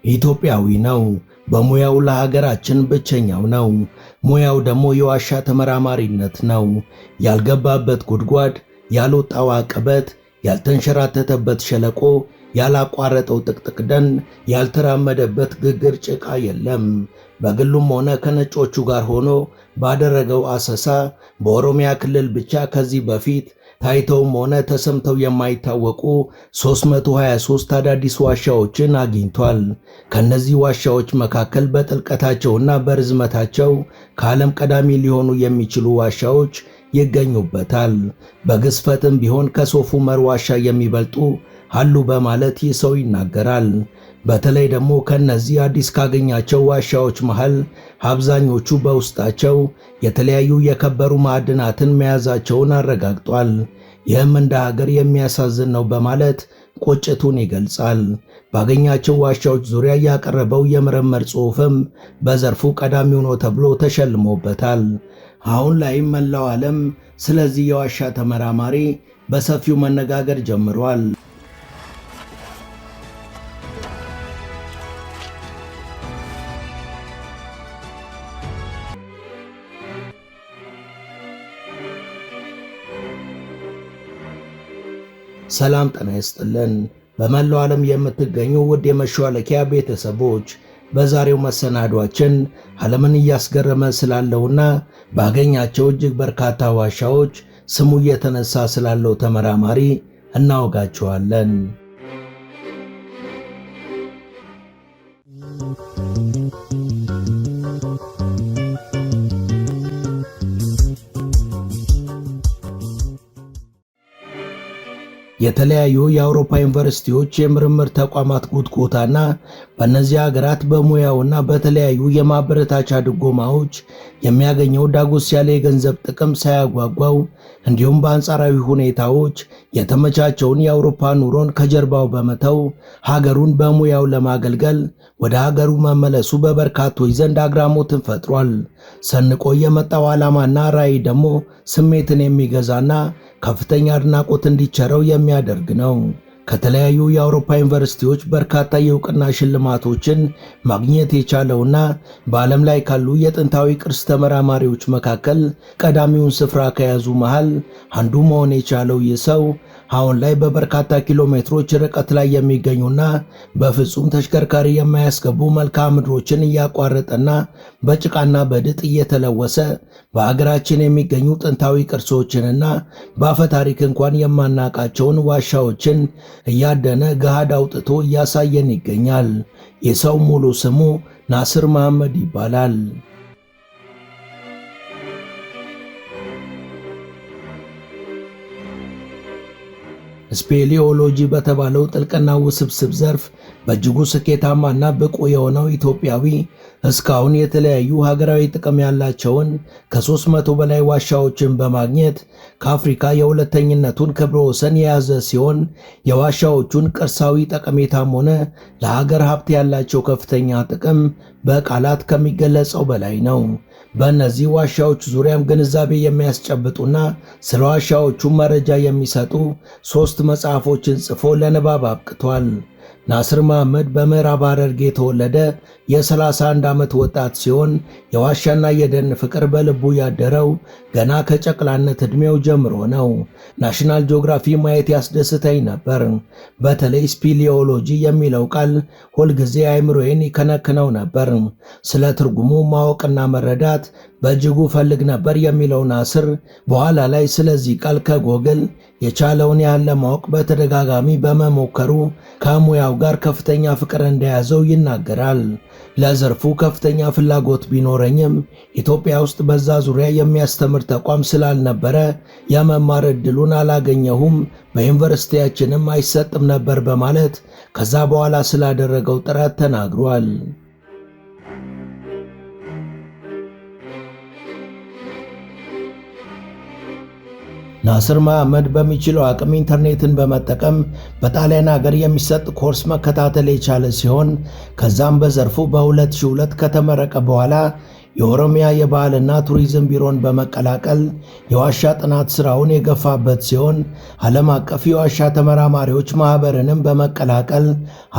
ኢትዮጵያዊ ነው። በሙያው ለሀገራችን ብቸኛው ነው። ሙያው ደግሞ የዋሻ ተመራማሪነት ነው። ያልገባበት ጉድጓድ፣ ያልወጣው አቀበት፣ ያልተንሸራተተበት ሸለቆ፣ ያላቋረጠው ጥቅጥቅ ደን፣ ያልተራመደበት ግግር ጭቃ የለም። በግሉም ሆነ ከነጮቹ ጋር ሆኖ ባደረገው አሰሳ በኦሮሚያ ክልል ብቻ ከዚህ በፊት ታይተውም ሆነ ተሰምተው የማይታወቁ 323 አዳዲስ ዋሻዎችን አግኝቷል። ከነዚህ ዋሻዎች መካከል በጥልቀታቸውና በርዝመታቸው ከዓለም ቀዳሚ ሊሆኑ የሚችሉ ዋሻዎች ይገኙበታል። በግዝፈትም ቢሆን ከሶፍ ዑመር ዋሻ የሚበልጡ አሉ በማለት ይህ ሰው ይናገራል። በተለይ ደግሞ ከነዚህ አዲስ ካገኛቸው ዋሻዎች መሃል አብዛኞቹ በውስጣቸው የተለያዩ የከበሩ ማዕድናትን መያዛቸውን አረጋግጧል። ይህም እንደ ሀገር የሚያሳዝን ነው በማለት ቁጭቱን ይገልጻል። ባገኛቸው ዋሻዎች ዙሪያ ያቀረበው የምርምር ጽሑፍም በዘርፉ ቀዳሚው ነው ተብሎ ተሸልሞበታል። አሁን ላይም መላው ዓለም ስለዚህ የዋሻ ተመራማሪ በሰፊው መነጋገር ጀምሯል። ሰላም ጤና ይስጥልን። በመላው ዓለም የምትገኙ ውድ የመሿለኪያ ቤተሰቦች በዛሬው መሰናዷችን ዓለምን እያስገረመ ስላለውና ባገኛቸው እጅግ በርካታ ዋሻዎች ስሙ እየተነሳ ስላለው ተመራማሪ እናወጋችኋለን። የተለያዩ የአውሮፓ ዩኒቨርሲቲዎች የምርምር ተቋማት ጉትጎታና በእነዚህ ሀገራት በሙያውና በተለያዩ የማበረታቻ ድጎማዎች የሚያገኘው ዳጎስ ያለ የገንዘብ ጥቅም ሳያጓጓው እንዲሁም በአንጻራዊ ሁኔታዎች የተመቻቸውን የአውሮፓ ኑሮን ከጀርባው በመተው ሀገሩን በሙያው ለማገልገል ወደ ሀገሩ መመለሱ በበርካቶች ዘንድ አግራሞትን ፈጥሯል። ሰንቆ የመጣው ዓላማና ራዕይ ደግሞ ስሜትን የሚገዛና ከፍተኛ አድናቆት እንዲቸረው የሚያደርግ ነው። ከተለያዩ የአውሮፓ ዩኒቨርሲቲዎች በርካታ የእውቅና ሽልማቶችን ማግኘት የቻለውና በዓለም ላይ ካሉ የጥንታዊ ቅርስ ተመራማሪዎች መካከል ቀዳሚውን ስፍራ ከያዙ መሃል አንዱ መሆን የቻለው ይህ ሰው አሁን ላይ በበርካታ ኪሎ ሜትሮች ርቀት ላይ የሚገኙና በፍጹም ተሽከርካሪ የማያስገቡ መልክዓ ምድሮችን እያቋረጠና በጭቃና በድጥ እየተለወሰ በአገራችን የሚገኙ ጥንታዊ ቅርሶችንና በአፈ ታሪክ እንኳን የማናቃቸውን ዋሻዎችን እያደነ ገሃድ አውጥቶ እያሳየን ይገኛል። የሰው ሙሉ ስሙ ናስር መሐመድ ይባላል። ስፔሊዮሎጂ በተባለው ጥልቅና ውስብስብ ዘርፍ በእጅጉ ስኬታማና ብቁ የሆነው ኢትዮጵያዊ እስካሁን የተለያዩ ሀገራዊ ጥቅም ያላቸውን ከ300 በላይ ዋሻዎችን በማግኘት ከአፍሪካ የሁለተኝነቱን ክብረ ወሰን የያዘ ሲሆን የዋሻዎቹን ቅርሳዊ ጠቀሜታም ሆነ ለሀገር ሀብት ያላቸው ከፍተኛ ጥቅም በቃላት ከሚገለጸው በላይ ነው። በእነዚህ ዋሻዎች ዙሪያም ግንዛቤ የሚያስጨብጡና ስለ ዋሻዎቹ መረጃ የሚሰጡ 3 መጽሐፎችን ጽፎ ለንባብ አብቅቷል። ናስር መሐመድ በምዕራብ ሐረርጌ የተወለደ የ31 ዓመት ወጣት ሲሆን የዋሻና የደን ፍቅር በልቡ ያደረው ገና ከጨቅላነት ዕድሜው ጀምሮ ነው። ናሽናል ጂኦግራፊ ማየት ያስደስተኝ ነበር። በተለይ ስፔሊዮሎጂ የሚለው ቃል ሁልጊዜ አይምሮዬን ይከነክነው ነበር። ስለ ትርጉሙ ማወቅና መረዳት በእጅጉ ፈልግ ነበር የሚለው ናስር በኋላ ላይ ስለዚህ ቃል ከጎግል የቻለውን ያህል ለማወቅ በተደጋጋሚ በመሞከሩ ከሙያው ጋር ከፍተኛ ፍቅር እንደያዘው ይናገራል። ለዘርፉ ከፍተኛ ፍላጎት ቢኖረኝም ኢትዮጵያ ውስጥ በዛ ዙሪያ የሚያስተምር ተቋም ስላልነበረ የመማር ዕድሉን አላገኘሁም፣ በዩኒቨርሲቲያችንም አይሰጥም ነበር በማለት ከዛ በኋላ ስላደረገው ጥረት ተናግሯል። ናስር መሐመድ በሚችለው አቅም ኢንተርኔትን በመጠቀም በጣሊያን ሀገር የሚሰጥ ኮርስ መከታተል የቻለ ሲሆን ከዛም በዘርፉ በ2002 ከተመረቀ በኋላ የኦሮሚያ የባህልና ቱሪዝም ቢሮን በመቀላቀል የዋሻ ጥናት ስራውን የገፋበት ሲሆን ዓለም አቀፍ የዋሻ ተመራማሪዎች ማህበርንም በመቀላቀል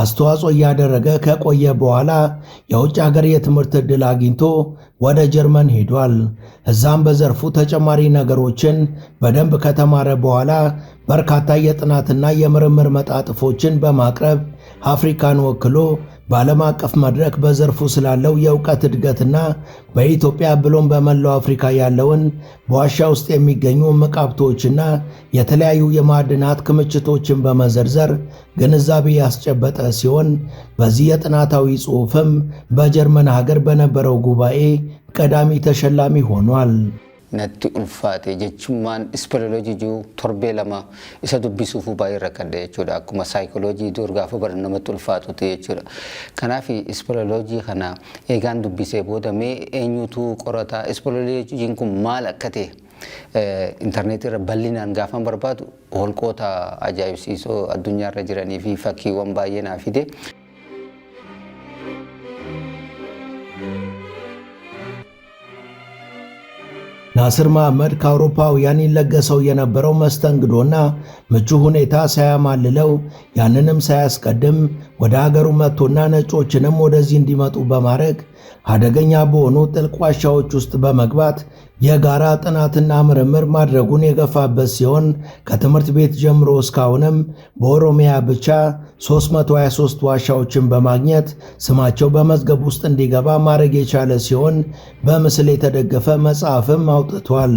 አስተዋጽኦ እያደረገ ከቆየ በኋላ የውጭ ሀገር የትምህርት ዕድል አግኝቶ ወደ ጀርመን ሄዷል። እዛም በዘርፉ ተጨማሪ ነገሮችን በደንብ ከተማረ በኋላ በርካታ የጥናትና የምርምር መጣጥፎችን በማቅረብ አፍሪካን ወክሎ በዓለም አቀፍ መድረክ በዘርፉ ስላለው የእውቀት እድገትና በኢትዮጵያ ብሎም በመላው አፍሪካ ያለውን በዋሻ ውስጥ የሚገኙ እምቅ ሀብቶችና የተለያዩ የማዕድናት ክምችቶችን በመዘርዘር ግንዛቤ ያስጨበጠ ሲሆን በዚህ የጥናታዊ ጽሑፍም በጀርመን ሀገር በነበረው ጉባኤ ቀዳሚ ተሸላሚ ሆኗል። natti ulfaate jechuun ispeoloojii jiru torbee lama isa dubbisuuf baay'ee rakkadde jechuudha. Akkuma saayikooloojii dur gaafa baran namatti ulfaatu jechuudha. Kanaaf ispeoloojii kana eegaan dubbisee booda mee eenyutu qorata ispeoloojiin kun maal akka ta'e intarneetii irra bal'inaan gaafan barbaadu holqoota ajaa'ibsiisoo addunyaarra jiranii fi fakkiiwwan baay'ee naaf fide. ናስር መሐመድ ከአውሮፓውያን ይለገሰው የነበረው መስተንግዶና ምቹ ሁኔታ ሳያማልለው ያንንም ሳያስቀድም ወደ ሀገሩ መጥቶና ነጮችንም ወደዚህ እንዲመጡ በማድረግ አደገኛ በሆኑ ጥልቅ ዋሻዎች ውስጥ በመግባት የጋራ ጥናትና ምርምር ማድረጉን የገፋበት ሲሆን ከትምህርት ቤት ጀምሮ እስካሁንም በኦሮሚያ ብቻ 323 ዋሻዎችን በማግኘት ስማቸው በመዝገብ ውስጥ እንዲገባ ማድረግ የቻለ ሲሆን በምስል የተደገፈ መጽሐፍም አውጥቷል።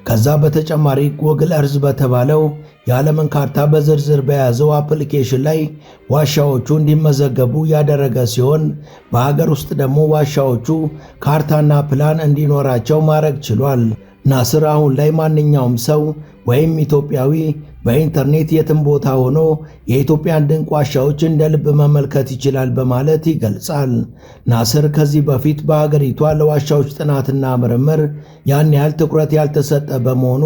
ከዛ በተጨማሪ ጎግል እርዝ በተባለው የዓለምን ካርታ በዝርዝር በያዘው አፕሊኬሽን ላይ ዋሻዎቹ እንዲመዘገቡ ያደረገ ሲሆን በሀገር ውስጥ ደግሞ ዋሻዎቹ ካርታና ፕላን እንዲኖራቸው ማድረግ ችሏል። ናስር አሁን ላይ ማንኛውም ሰው ወይም ኢትዮጵያዊ በኢንተርኔት የትም ቦታ ሆኖ የኢትዮጵያን ድንቅ ዋሻዎች እንደ ልብ መመልከት ይችላል በማለት ይገልጻል። ናስር ከዚህ በፊት በሀገሪቷ ለዋሻዎች ጥናትና ምርምር ያን ያህል ትኩረት ያልተሰጠ በመሆኑ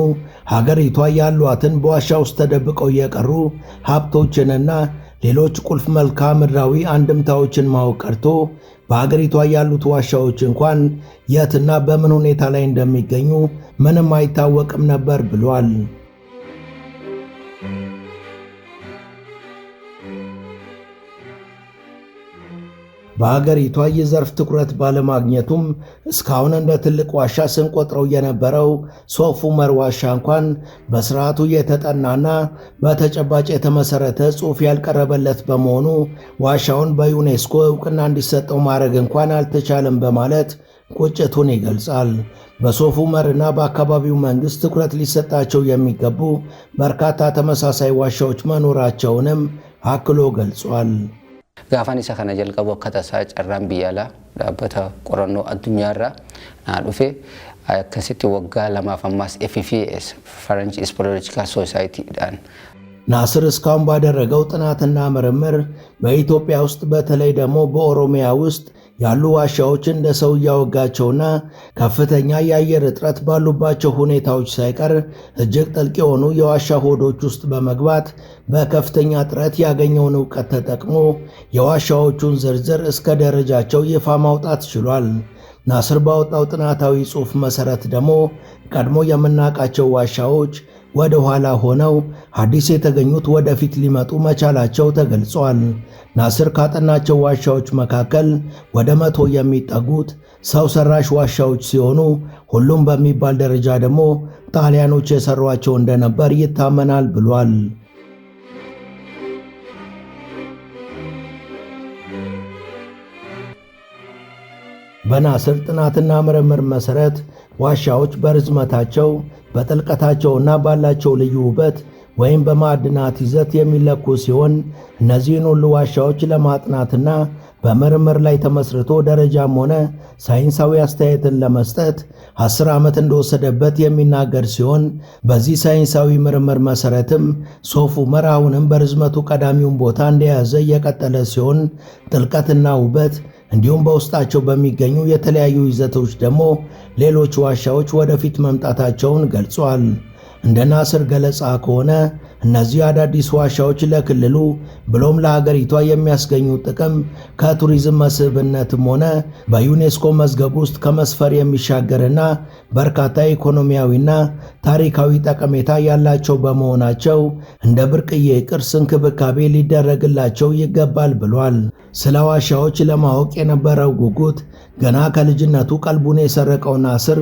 ሀገሪቷ ያሏትን በዋሻ ውስጥ ተደብቀው የቀሩ ሀብቶችንና ሌሎች ቁልፍ መልክዓ ምድራዊ አንድምታዎችን ማወቅ ቀርቶ በሀገሪቷ ያሉት ዋሻዎች እንኳን የትና በምን ሁኔታ ላይ እንደሚገኙ ምንም አይታወቅም ነበር ብሏል። በሀገሪቷ የዘርፍ ትኩረት ባለማግኘቱም እስካሁን እንደ ትልቅ ዋሻ ስንቆጥረው የነበረው ሶፍ ዑመር ዋሻ እንኳን በስርዓቱ የተጠናና በተጨባጭ የተመሰረተ ጽሑፍ ያልቀረበለት በመሆኑ ዋሻውን በዩኔስኮ እውቅና እንዲሰጠው ማድረግ እንኳን አልተቻለም በማለት ቁጭቱን ይገልጻል። በሶፍ ዑመርና በአካባቢው መንግስት ትኩረት ሊሰጣቸው የሚገቡ በርካታ ተመሳሳይ ዋሻዎች መኖራቸውንም አክሎ ገልጿል። Gaafan isa kana jalqabu akka tasaa carraan biyyaalaa dhaabbata qorannoo addunyaarraa naa dhufe akkasitti waggaa lamaaf ammaas FFS French Speleological Society'dhaan ናስር እስካሁን ባደረገው ጥናትና ምርምር በኢትዮጵያ ውስጥ በተለይ ደግሞ በኦሮሚያ ውስጥ ያሉ ዋሻዎች እንደ ሰው ያወጋቸውና ከፍተኛ የአየር እጥረት ባሉባቸው ሁኔታዎች ሳይቀር እጅግ ጥልቅ የሆኑ የዋሻ ሆዶች ውስጥ በመግባት በከፍተኛ ጥረት ያገኘውን ዕውቀት ተጠቅሞ የዋሻዎቹን ዝርዝር እስከ ደረጃቸው ይፋ ማውጣት ችሏል። ናስር ባወጣው ጥናታዊ ጽሑፍ መሰረት ደግሞ ቀድሞ የምናውቃቸው ዋሻዎች ወደ ኋላ ሆነው አዲስ የተገኙት ወደፊት ሊመጡ መቻላቸው ተገልጿል። ናስር ካጠናቸው ዋሻዎች መካከል ወደ 100 የሚጠጉት ሰው ሰራሽ ዋሻዎች ሲሆኑ ሁሉም በሚባል ደረጃ ደግሞ ጣሊያኖች የሰሯቸው እንደነበር ይታመናል ብሏል። በናስር ጥናትና ምርምር መሰረት ዋሻዎች በርዝመታቸው በጥልቀታቸውና ባላቸው ልዩ ውበት ወይም በማዕድናት ይዘት የሚለኩ ሲሆን እነዚህን ሁሉ ዋሻዎች ለማጥናትና በምርምር ላይ ተመስርቶ ደረጃም ሆነ ሳይንሳዊ አስተያየትን ለመስጠት 10 ዓመት እንደወሰደበት የሚናገር ሲሆን በዚህ ሳይንሳዊ ምርምር መሰረትም ሶፍ ዑመር አሁንም በርዝመቱ ቀዳሚውን ቦታ እንደያዘ የቀጠለ ሲሆን ጥልቀትና ውበት እንዲሁም በውስጣቸው በሚገኙ የተለያዩ ይዘቶች ደግሞ ሌሎች ዋሻዎች ወደፊት መምጣታቸውን ገልጿል። እንደ ናስር ገለጻ ከሆነ እነዚህ አዳዲስ ዋሻዎች ለክልሉ ብሎም ለሀገሪቷ የሚያስገኙ ጥቅም ከቱሪዝም መስህብነትም ሆነ በዩኔስኮ መዝገብ ውስጥ ከመስፈር የሚሻገርና በርካታ ኢኮኖሚያዊና ታሪካዊ ጠቀሜታ ያላቸው በመሆናቸው እንደ ብርቅዬ ቅርስ እንክብካቤ ሊደረግላቸው ይገባል ብሏል። ስለ ዋሻዎች ለማወቅ የነበረው ጉጉት ገና ከልጅነቱ ቀልቡን የሰረቀው ናስር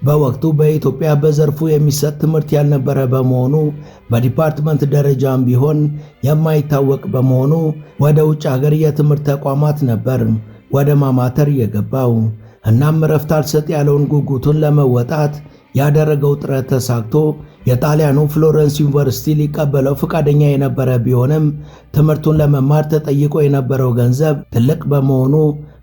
በወቅቱ በኢትዮጵያ በዘርፉ የሚሰጥ ትምህርት ያልነበረ በመሆኑ በዲፓርትመንት ደረጃም ቢሆን የማይታወቅ በመሆኑ ወደ ውጭ ሀገር የትምህርት ተቋማት ነበር ወደ ማማተር የገባው። እናም ረፍት አልሰጥ ያለውን ጉጉቱን ለመወጣት ያደረገው ጥረት ተሳክቶ የጣሊያኑ ፍሎረንስ ዩኒቨርሲቲ ሊቀበለው ፈቃደኛ የነበረ ቢሆንም ትምህርቱን ለመማር ተጠይቆ የነበረው ገንዘብ ትልቅ በመሆኑ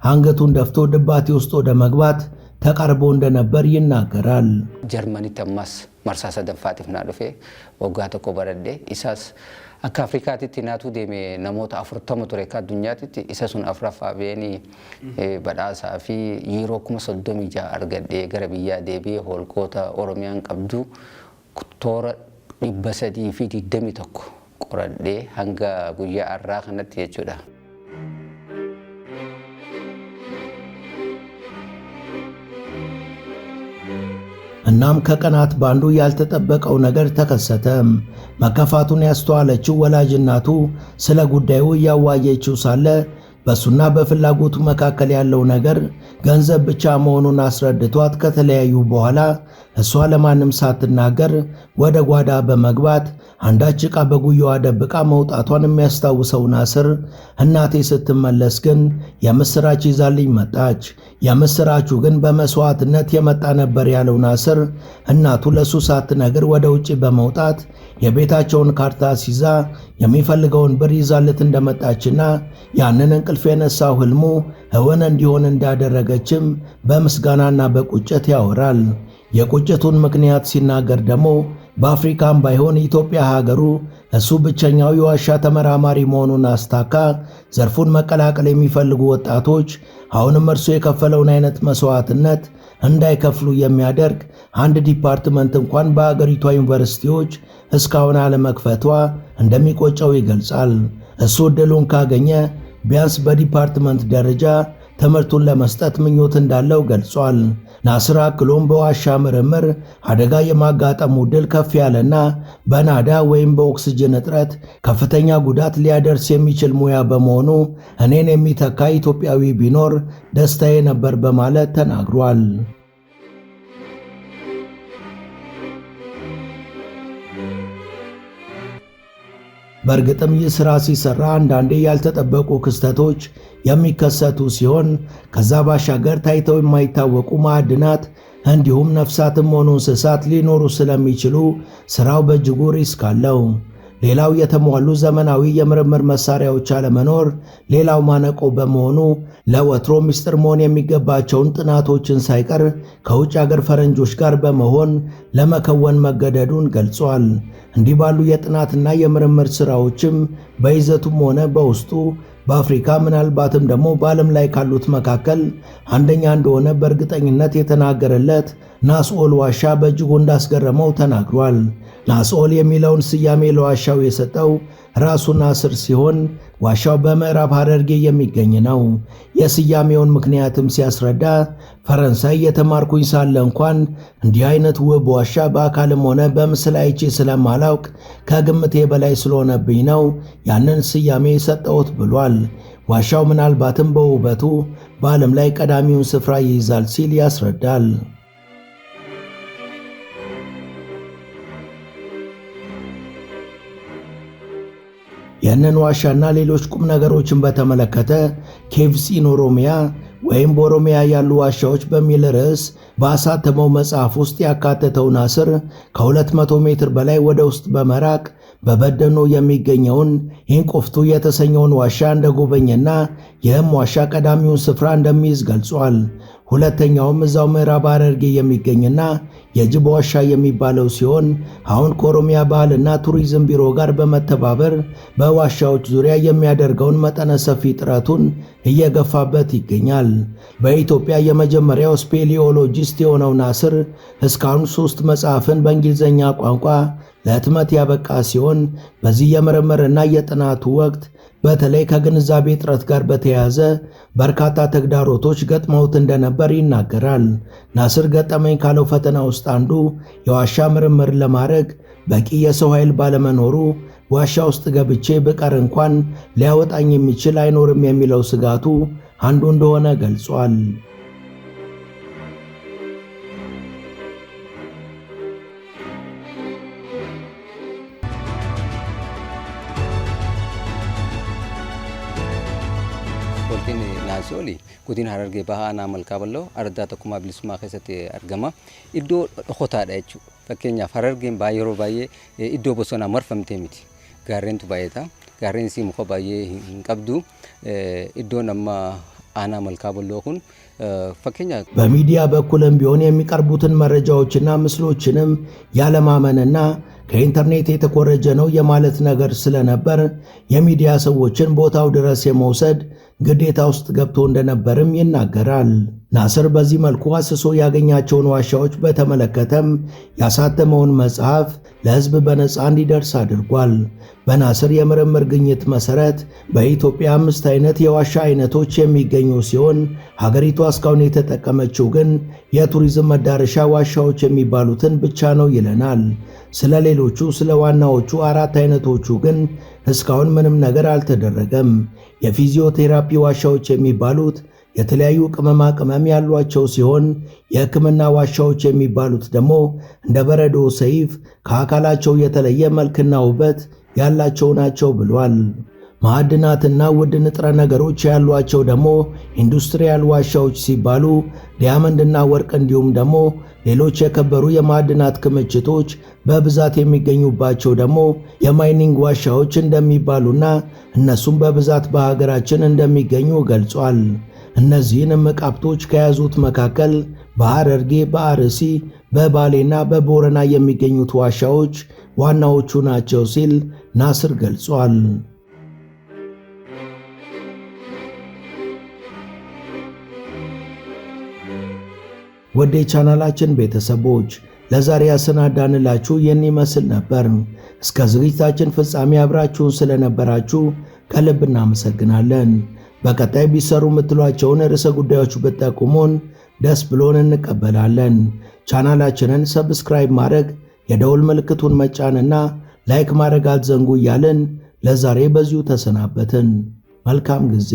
አንገቱን ደፍቶ ድባቴ ውስጥ ወደ መግባት ተቃርቦ እንደነበር ይናገራል። ጀርመኒ ተማስ መርሳሰ ደንፋቲፍ ናዱፌ ወጋተ ኮበረዴ ኢሳስ akka afrikaatitti naatu deeme namoota 40 ture akka addunyaatitti isa sun afraffaa beeni badhaasaa fi yeroo 36 argadhee gara biyyaa deebi'ee holqoota oromiyaan qabdu toora 321 qoradhee hanga guyyaa har'aa kanatti jechuudha. እናም ከቀናት ባንዱ ያልተጠበቀው ነገር ተከሰተ። መከፋቱን ያስተዋለችው ወላጅ እናቱ ስለ ጉዳዩ ያዋየችው ሳለ በሱና በፍላጎቱ መካከል ያለው ነገር ገንዘብ ብቻ መሆኑን አስረድቷት ከተለያዩ በኋላ እሷ ለማንም ሳትናገር ወደ ጓዳ በመግባት አንዳች ዕቃ በጉያዋ ደብቃ መውጣቷን የሚያስታውሰው ናስር እናቴ ስትመለስ ግን የምስራች ይዛልኝ መጣች። የምስራቹ ግን በመስዋዕትነት የመጣ ነበር ያለው ናስር እናቱ ለሱ ሳትነግር ወደ ውጪ በመውጣት የቤታቸውን ካርታ ሲዛ የሚፈልገውን ብር ይዛለት እንደመጣችና ያንን እንቅልፍ የነሳው ህልሙ እውን እንዲሆን እንዳደረገችም በምስጋናና በቁጭት ያወራል። የቁጭቱን ምክንያት ሲናገር ደግሞ በአፍሪካም ባይሆን ኢትዮጵያ ሀገሩ እሱ ብቸኛው የዋሻ ተመራማሪ መሆኑን አስታካ ዘርፉን መቀላቀል የሚፈልጉ ወጣቶች አሁንም እርሱ የከፈለውን አይነት መስዋዕትነት እንዳይከፍሉ የሚያደርግ አንድ ዲፓርትመንት እንኳን በአገሪቷ ዩኒቨርሲቲዎች እስካሁን አለመክፈቷ እንደሚቆጨው ይገልጻል። እሱ ዕድሉን ካገኘ ቢያንስ በዲፓርትመንት ደረጃ ትምህርቱን ለመስጠት ምኞት እንዳለው ገልጿል። ናስር አክሎም በዋሻ ምርምር አደጋ የማጋጠሙ ዕድል ከፍ ያለና በናዳ ወይም በኦክስጅን እጥረት ከፍተኛ ጉዳት ሊያደርስ የሚችል ሙያ በመሆኑ እኔን የሚተካ ኢትዮጵያዊ ቢኖር ደስታዬ ነበር በማለት ተናግሯል። በእርግጥም ይህ ሥራ ሲሰራ አንዳንዴ ያልተጠበቁ ክስተቶች የሚከሰቱ ሲሆን ከዛ ባሻገር ታይተው የማይታወቁ ማዕድናት እንዲሁም ነፍሳትም ሆኑ እንስሳት ሊኖሩ ስለሚችሉ ሥራው በእጅጉ ሪስክ አለው። ሌላው የተሟሉ ዘመናዊ የምርምር መሳሪያዎች አለመኖር ሌላው ማነቆ በመሆኑ ለወትሮ ምስጢር መሆን የሚገባቸውን ጥናቶችን ሳይቀር ከውጭ ሀገር ፈረንጆች ጋር በመሆን ለመከወን መገደዱን ገልጿል። እንዲህ ባሉ የጥናትና የምርምር ሥራዎችም በይዘቱም ሆነ በውስጡ በአፍሪካ ምናልባትም ደግሞ በዓለም ላይ ካሉት መካከል አንደኛ እንደሆነ በእርግጠኝነት የተናገረለት ናስኦል ዋሻ በእጅጉ እንዳስገረመው ተናግሯል። ናስኦል የሚለውን ስያሜ ለዋሻው የሰጠው ራሱ ናስር ሲሆን ዋሻው በምዕራብ ሐረርጌ የሚገኝ ነው። የስያሜውን ምክንያትም ሲያስረዳ ፈረንሳይ የተማርኩኝ ሳለ እንኳን እንዲህ አይነት ውብ ዋሻ በአካልም ሆነ በምስል አይቼ ስለማላውቅ ከግምቴ በላይ ስለሆነብኝ ነው ያንን ስያሜ የሰጠሁት ብሏል። ዋሻው ምናልባትም በውበቱ በዓለም ላይ ቀዳሚውን ስፍራ ይይዛል ሲል ያስረዳል። ይህንን ዋሻና ሌሎች ቁም ነገሮችን በተመለከተ ኬቭስ ኢን ኦሮሚያ ወይም በኦሮሚያ ያሉ ዋሻዎች በሚል ርዕስ ባሳተመው መጽሐፍ ውስጥ ያካተተው ናስር ከ200 ሜትር በላይ ወደ ውስጥ በመራቅ በበደኖ የሚገኘውን ኢንቆፍቱ የተሰኘውን ዋሻ እንደጎበኘና ይህም ዋሻ ቀዳሚውን ስፍራ እንደሚይዝ ገልጿል። ሁለተኛውም እዛው ምዕራብ ሐረርጌ የሚገኝና የጅብ ዋሻ የሚባለው ሲሆን አሁን ከኦሮሚያ ባህልና ቱሪዝም ቢሮ ጋር በመተባበር በዋሻዎች ዙሪያ የሚያደርገውን መጠነ ሰፊ ጥረቱን እየገፋበት ይገኛል። በኢትዮጵያ የመጀመሪያው ስፔሊዮሎጂስት የሆነው ናስር እስካሁን 3 መጽሐፍን በእንግሊዝኛ ቋንቋ ለህትመት ያበቃ ሲሆን በዚህ የምርምርና የጥናቱ ወቅት በተለይ ከግንዛቤ እጥረት ጋር በተያያዘ በርካታ ተግዳሮቶች ገጥመውት እንደነበር ይናገራል። ናስር ገጠመኝ ካለው ፈተና ውስጥ አንዱ የዋሻ ምርምር ለማድረግ በቂ የሰው ኃይል ባለመኖሩ ዋሻ ውስጥ ገብቼ ብቀር እንኳን ሊያወጣኝ የሚችል አይኖርም የሚለው ስጋቱ አንዱ እንደሆነ ገልጿል። Qoltiin naasoli godina Harargee bahaa aanaa malkaa bal'oo ardaa tokkummaa bilisummaa keessatti argama. Iddoo dhokotaadha jechuudha. Fakkeenyaaf Harargeen yeroo baay'ee iddoo bosonaa marfamtee miti. Gaarreentu baay'ata. Gaarreen isii muka baay'ee hin qabdu. Iddoon amma aanaa malkaa bal'oo kun fakkeenyaaf በሚዲያ በኩልም ቢሆን የሚቀርቡትን መረጃዎችና ምስሎችንም ያለማመንና ከኢንተርኔት የተኮረጀ ነው የማለት ነገር ስለነበር የሚዲያ ሰዎችን ቦታው ድረስ የመውሰድ ግዴታ ውስጥ ገብቶ እንደነበርም ይናገራል። ናስር በዚህ መልኩ አስሶ ያገኛቸውን ዋሻዎች በተመለከተም ያሳተመውን መጽሐፍ ለሕዝብ በነፃ እንዲደርስ አድርጓል። በናስር የምርምር ግኝት መሰረት በኢትዮጵያ 5 አይነት የዋሻ አይነቶች የሚገኙ ሲሆን ሀገሪቷ እስካሁን የተጠቀመችው ግን የቱሪዝም መዳረሻ ዋሻዎች የሚባሉትን ብቻ ነው ይለናል። ስለ ሌሎቹ ስለ ዋናዎቹ 4 አይነቶቹ ግን እስካሁን ምንም ነገር አልተደረገም። የፊዚዮቴራፒ ዋሻዎች የሚባሉት የተለያዩ ቅመማ ቅመም ያሏቸው ሲሆን የሕክምና ዋሻዎች የሚባሉት ደግሞ እንደ በረዶ ሰይፍ ከአካላቸው የተለየ መልክና ውበት ያላቸው ናቸው ብሏል። ማዕድናትና ውድ ንጥረ ነገሮች ያሏቸው ደግሞ ኢንዱስትሪያል ዋሻዎች ሲባሉ ዲያመንድና ወርቅ እንዲሁም ደግሞ ሌሎች የከበሩ የማዕድናት ክምችቶች በብዛት የሚገኙባቸው ደግሞ የማይኒንግ ዋሻዎች እንደሚባሉና እነሱም በብዛት በሀገራችን እንደሚገኙ ገልጿል። እነዚህን እምቅ ሀብቶች ከያዙት መካከል በሐረርጌ፣ በአርሲ፣ በባሌና በቦረና የሚገኙት ዋሻዎች ዋናዎቹ ናቸው ሲል ናስር ገልጿል። ወደ ቻናላችን ቤተሰቦች ለዛሬ ያሰናዳንላችሁ ይህን ይመስል ነበር። እስከ ዝግጅታችን ፍጻሜ አብራችሁን ስለነበራችሁ ከልብ እናመሰግናለን። በቀጣይ ቢሰሩ የምትሏቸውን ርዕሰ ጉዳዮች ብትጠቁሙን ደስ ብሎን እንቀበላለን። ቻናላችንን ሰብስክራይብ ማድረግ፣ የደውል ምልክቱን መጫንና ላይክ ማድረግ አትዘንጉ እያልን ለዛሬ በዚሁ ተሰናበትን። መልካም ጊዜ።